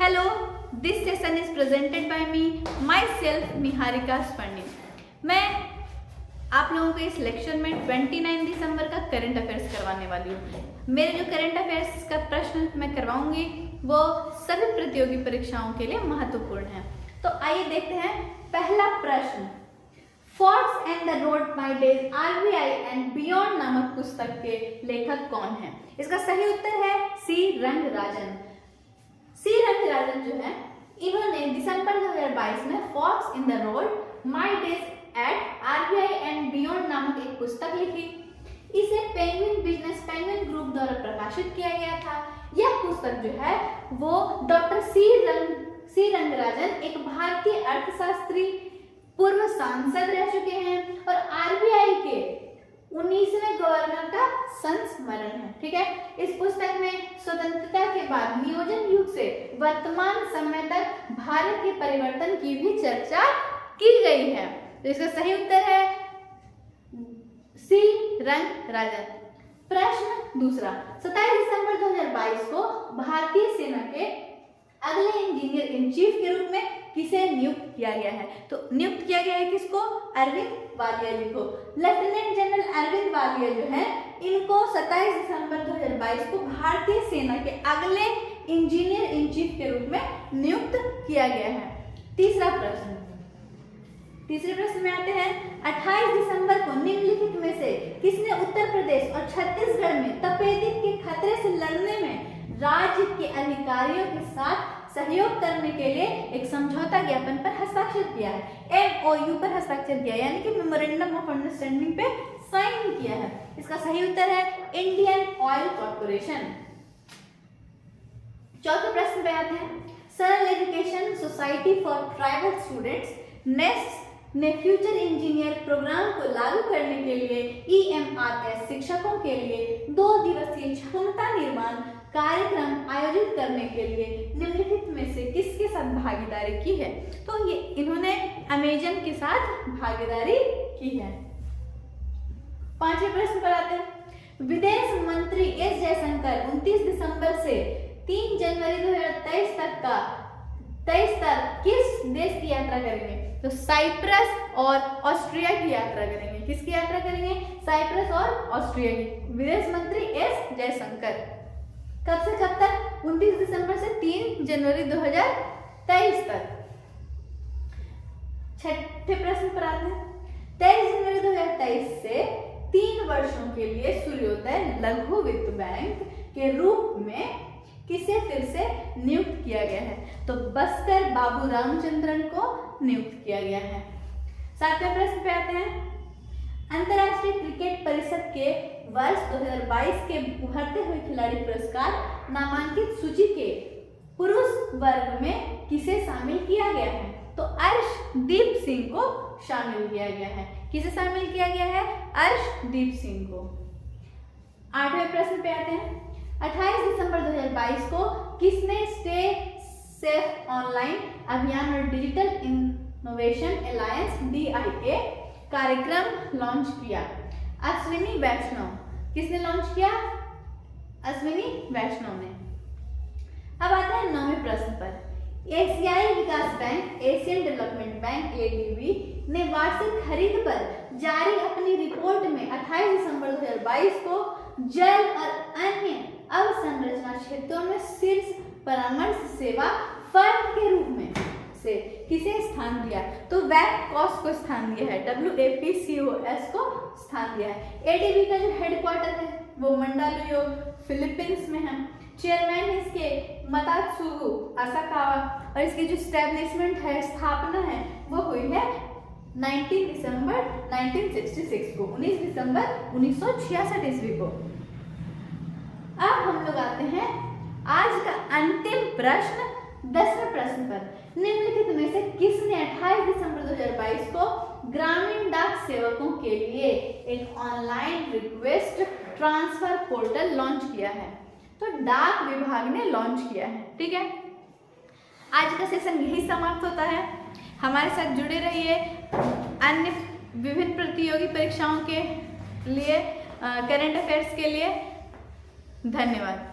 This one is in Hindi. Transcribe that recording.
Hello, this session is presented by me, myself, Niharika Spandit. मैं आप लोगों को इस लेक्चर में 29 दिसंबर का करंट अफेयर्स करवाने वाली हूँ। मेरे जो करंट अफेयर्स का प्रश्न मैं करवाऊंगी वो सभी प्रतियोगी परीक्षाओं के लिए महत्वपूर्ण है। तो आइए देखते हैं पहला प्रश्न। Forts and the road my days RBI and beyond नामक पुस्तक के लेखक कौन है? इसका सही उत्तर है सी रंगराजन। सी रंगराजन जो है इन्होंने दिसंबर 2022 में forts in the road my days at RBI and beyond नामक एक पुस्तक लिखी। इसे पेंगुइन बिजनेस पेंगुइन ग्रुप द्वारा प्रकाशित किया गया था। यह पुस्तक जो है वो डॉक्टर सी रंगराजन एक भारतीय अर्थशास्त्री, पूर्व सांसद रह चुके हैं और RBI के 19वें गवर्नर का संस्मरण है। ठीक है, इस पुस्तक में स्वतंत्रता के बाद नियोजन युग से वर्तमान समय तक भारत के परिवर्तन की भी चर्चा की गई है। तो इसका सही उत्तर है सी रंगराजन। प्रश्न दूसरा, 27 दिसंबर 2022 को भारतीय सेना के अगले इंजीनियर इन चीफ के रूप में किसे नियुक्त किया गया है? तो नियुक्त किया गया है किसको? अरविंद वालिया जी को। लेफ्टिनेंट जनरल अरविंद वालिया जो है इनको 27 दिसंबर 2022 को भारतीय सेना के अगले इंजीनियर इन चीफ के रूप में नियुक्त किया गया है। तीसरे प्रश्न में आते हैं। 28 दिसंबर को निम्नलिखित में से किसने उत्तर प्रदेश और छत्तीसगढ़ में तपेदिक के खतरे से लड़ने में राज्य के अधिकारियों के साथ सहयोग करने के लिए एक समझौता ज्ञापन पर हस्ताक्षर किया है? MOU पर हस्ताक्षर किया, यानी कि मेमोरेंडम ऑफ अंडरस्टैंडिंग पे साइन किया है। इसका सही उत्तर है इंडियन ऑयल कॉर्पोरेशन। चौथे प्रश्न पे आते हैं। सरल education society for tribal students nest ने फ्यूचर इंजीनियर प्रोग्राम को लागू करने के लिए EMRS शिक्षकों के लिए 2 दिवसीय क्षमता निर्माण कार्यक्रम आयोजित करने के लिए निम्नलिखित में से किसके साथ भागीदारी की है? तो ये इन्होंने अमेजन के साथ भागीदारी की है। पांचवें प्रश्न पर आते हैं। विदेश मंत्री एस जयशंकर 29 दिसंबर से 3 जनवरी 2023 तक किस देश की यात्रा करेंगे? तो साइप्रस और ऑस्ट्रिया की यात्रा करेंगे। किसकी यात्रा करेंगे? साइप्रस और ऑस्ट्रिया की। विदेश मंत्री एस जयशंकर कब से कब तक? 29 दिसंबर से 3 जनवरी 2023 तक। छठे प्रश्न पर आते हैं। 23 जनवरी 2023 से 3 वर्षों के लिए सूर्योदय लघु वित्त बैंक के रूप में किसे फिर से नियुक्त किया गया है? तो बस्कर बाबू रामचंद्रन को नियुक्त किया गया है। 7वें प्रश्न पे आते हैं। अंतर्राष्ट्रीय क्रिकेट परिषद के वर्ष 2022 के उभरते हुए खिलाड़ी पुरस्कार नामांकित सूची के पुरुष वर्ग में किसे शामिल किया गया है? तो अर्शदीप सिंह को शामिल किया गया है। किसे शामिल किया गया है? अर्शदीप सिंह को। 8वें प्रश्न पे आते हैं। 28 दिसंबर 2022 को किसने स्टे सेफ ऑनलाइन अभियान और डिजिटल इनोवेशन अलायंस DIA कार्यक्रम लॉन्च किया? अश्विनी वैष्णव। किसने लॉन्च किया? अश्विनी वैष्णव ने। अब आते हैं 9वें प्रश्न पर। एशियाई विकास bank Asian development bank ADB ने वार्षिक खरीद पर जारी अपनी रिपोर्ट में 28 दिसंबर 2022 को जल और अन्य अवसंरचना क्षेत्रों में शीर्ष परामर्श सेवा फर्म के रूप में से किसे स्थान दिया? तो WAPCOS को स्थान दिया है। WAPCOS को स्थान दिया है। ADB का जो हेडक्वार्टर है वो मंडालुयो फिलीपींस में है। चेयरमैन इसके मतात्सुगु असाकावा और इसकी जो स्टैब्लिशमेंट है, स्थापना है, वो हुई है 19 दिसंबर 1966 को, 19 दिसंबर 1966 ईस्वी को। अब हम लोग आते हैं आज का अंतिम प्रश्न, 10वें प्रश्न पर। निम्नलिखित में से किसने 28 दिसंबर 2022 को ग्रामीण डाक सेवकों के लिए एक online request transfer portal launch किया है? तो डाक विभाग ने लॉन्च किया है। ठीक है, आज का सेशन यही समाप्त होता है। हमारे साथ जुड़े रहिए अन्य विभिन्न प्रतियोगी परीक्षाओं के लिए, करंट अफेयर्स के लिए। धन्यवाद।